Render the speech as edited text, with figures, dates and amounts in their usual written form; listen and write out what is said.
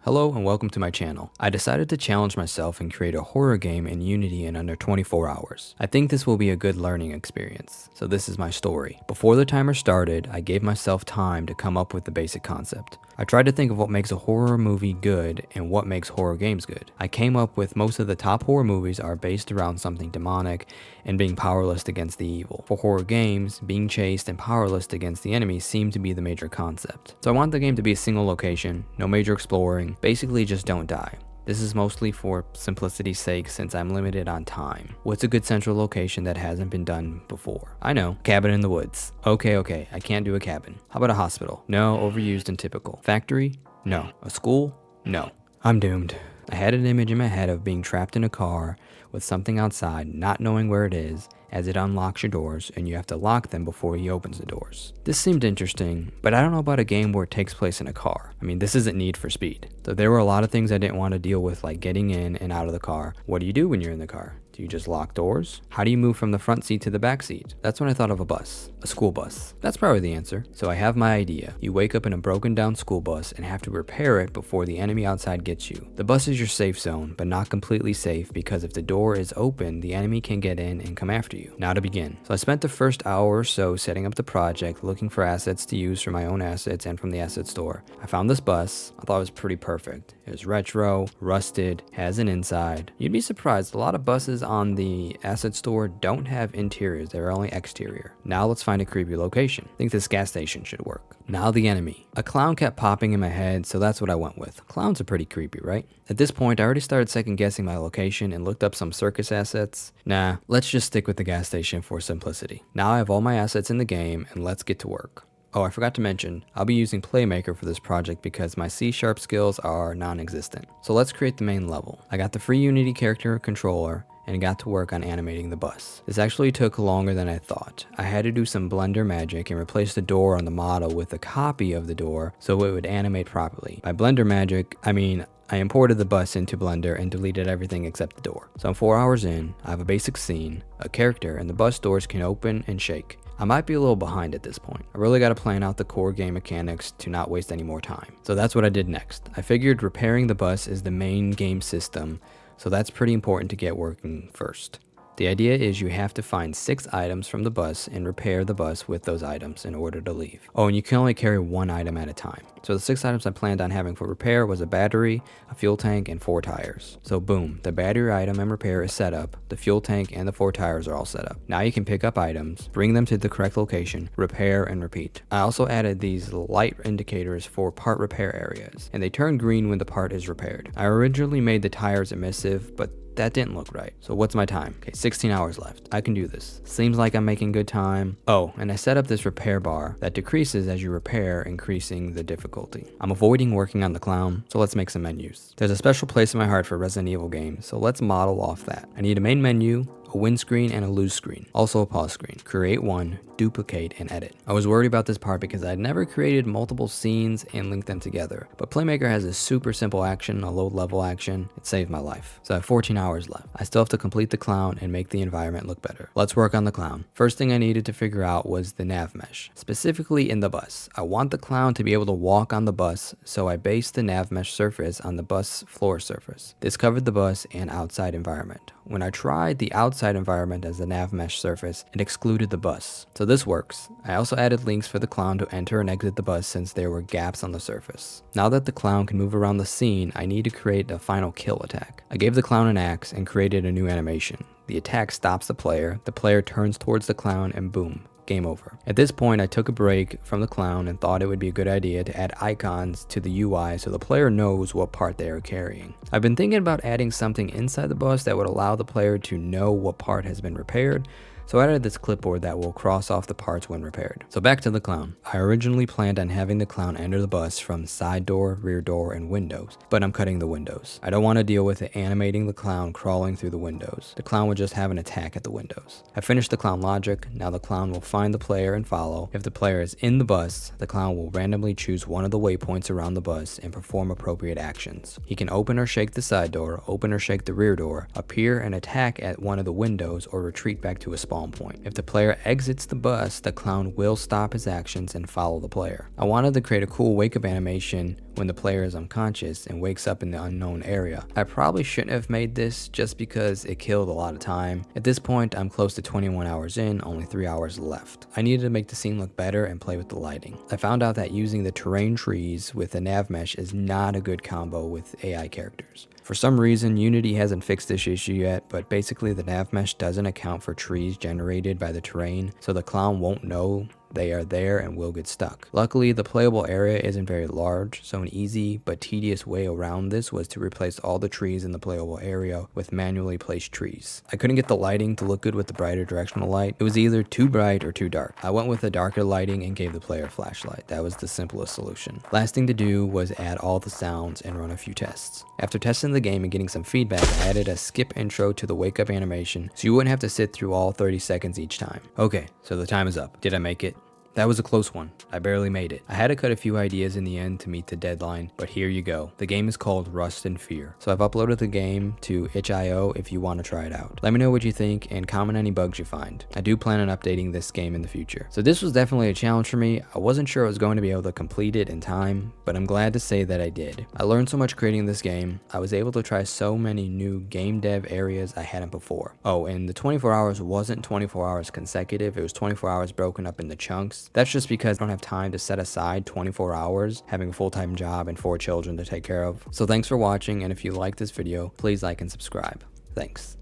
Hello and welcome to my channel. I decided to challenge myself and create a horror game in Unity in under 24 hours. I think this will be a good learning experience, so this is my story. Before the timer started, I gave myself time to come up with the basic concept. I tried to think of what makes a horror movie good and what makes horror games good. I came up with most of the top horror movies are based around something demonic and being powerless against the evil. For horror games, being chased and powerless against the enemy seem to be the major concept. So I want the game to be a single location, no major exploring, basically just don't die. This is mostly for simplicity's sake since I'm limited on time. What's a good central location that hasn't been done before? I know, cabin in the woods. Okay, I can't do a cabin. How about a hospital? No, overused and typical. Factory? No. A school? No. I'm doomed. I had an image in my head of being trapped in a car with something outside, not knowing where it is, as it unlocks your doors and you have to lock them before he opens the doors. This seemed interesting, but I don't know about a game where it takes place in a car. I mean, this isn't Need for Speed. So there were a lot of things I didn't want to deal with, like getting in and out of the car. What do you do when you're in the car? Do you just lock doors? How do you move from the front seat to the back seat? That's when I thought of a bus. A school bus. That's probably the answer. So I have my idea. You wake up in a broken down school bus and have to repair it before the enemy outside gets you. The bus is your safe zone, but not completely safe because if the door is open, the enemy can get in and come after you. Now to begin. So I spent the first hour or so setting up the project, looking for assets to use for my own assets and from the asset store. I found this bus. I thought it was pretty perfect. It was retro, rusted, has an inside. You'd be surprised, a lot of buses on the asset store don't have interiors, they're only exterior. Now let's find a creepy location. I think this gas station should work. Now the enemy. A clown kept popping in my head, so that's what I went with. Clowns are pretty creepy, right? At this point, I already started second guessing my location and looked up some circus assets. Nah, let's just stick with the gas station for simplicity. Now I have all my assets in the game and let's get to work. Oh, I forgot to mention, I'll be using Playmaker for this project because my C# skills are non-existent. So let's create the main level. I got the free Unity character controller and got to work on animating the bus. This actually took longer than I thought. I had to do some Blender magic and replace the door on the model with a copy of the door so it would animate properly. By Blender magic, I mean I imported the bus into Blender and deleted everything except the door. So I'm 4 hours in, I have a basic scene, a character, and the bus doors can open and shake. I might be a little behind at this point. I really got to plan out the core game mechanics to not waste any more time. So that's what I did next. I figured repairing the bus is the main game system, so that's pretty important to get working first. The idea is you have to find 6 items from the bus and repair the bus with those items in order to leave. Oh, and you can only carry 1 item at a time. So the 6 items I planned on having for repair was a battery, a fuel tank, and 4 tires. So boom, the battery item and repair is set up, the fuel tank and the 4 tires are all set up. Now you can pick up items, bring them to the correct location, repair, and repeat. I also added these light indicators for part repair areas, and they turn green when the part is repaired. I originally made the tires emissive, but that didn't look right. So what's my time? Okay, 16 hours left. I can do this. Seems like I'm making good time. Oh, and I set up this repair bar that decreases as you repair, increasing the difficulty. I'm avoiding working on the clown, so let's make some menus. There's a special place in my heart for Resident Evil games, so let's model off that. I need a main menu, a win screen, and a lose screen. Also a pause screen. Create one, duplicate, and edit. I was worried about this part because I'd never created multiple scenes and linked them together, but Playmaker has a super simple action, a low level action. It saved my life. So I have 14 hours left. I still have to complete the clown and make the environment look better. Let's work on the clown. First thing I needed to figure out was the nav mesh, specifically in the bus. I want the clown to be able to walk on the bus, so I based the nav mesh surface on the bus floor surface. This covered the bus and outside environment. When I tried the outside environment as the nav mesh surface, it excluded the bus. So this works. I also added links for the clown to enter and exit the bus since there were gaps on the surface. Now that the clown can move around the scene, I need to create a final kill attack. I gave the clown an axe and created a new animation. The attack stops the player turns towards the clown, and boom. Game over. At this point, I took a break from the clown and thought it would be a good idea to add icons to the UI so the player knows what part they are carrying. I've been thinking about adding something inside the bus that would allow the player to know what part has been repaired, so I added this clipboard that will cross off the parts when repaired. So back to the clown. I originally planned on having the clown enter the bus from side door, rear door, and windows, but I'm cutting the windows. I don't want to deal with it animating the clown crawling through the windows. The clown would just have an attack at the windows. I finished the clown logic. Now the clown will find the player and follow. If the player is in the bus, the clown will randomly choose one of the waypoints around the bus and perform appropriate actions. He can open or shake the side door, open or shake the rear door, appear and attack at one of the windows, or retreat back to a spawn spawn point. If the player exits the bus, the clown will stop his actions and follow the player. I wanted to create a cool wake up animation when the player is unconscious and wakes up in the unknown area. I probably shouldn't have made this just because it killed a lot of time. At this point, I'm close to 21 hours in, only 3 hours left. I needed to make the scene look better and play with the lighting. I found out that using the terrain trees with the nav mesh is not a good combo with AI characters. For some reason, Unity hasn't fixed this issue yet, but basically the nav mesh doesn't account for trees generated by the terrain, so the clown won't know they are there and will get stuck. Luckily, the playable area isn't very large, so an easy but tedious way around this was to replace all the trees in the playable area with manually placed trees. I couldn't get the lighting to look good with the brighter directional light. It was either too bright or too dark. I went with the darker lighting and gave the player a flashlight. That was the simplest solution. Last thing to do was add all the sounds and run a few tests. After testing the game and getting some feedback, I added a skip intro to the wake up animation so you wouldn't have to sit through all 30 seconds each time. Okay, so the time is up. Did I make it? That was a close one. I barely made it. I had to cut a few ideas in the end to meet the deadline, but here you go. The game is called Rust and Fear. So I've uploaded the game to itch.io if you want to try it out. Let me know what you think and comment any bugs you find. I do plan on updating this game in the future. So this was definitely a challenge for me. I wasn't sure I was going to be able to complete it in time, but I'm glad to say that I did. I learned so much creating this game. I was able to try so many new game dev areas I hadn't before. Oh, and the 24 hours wasn't 24 hours consecutive. It was 24 hours broken up into chunks. That's just because I don't have time to set aside 24 hours, having a full-time job and 4 children to take care of. So thanks for watching, and if you like this video, please like and subscribe. Thanks.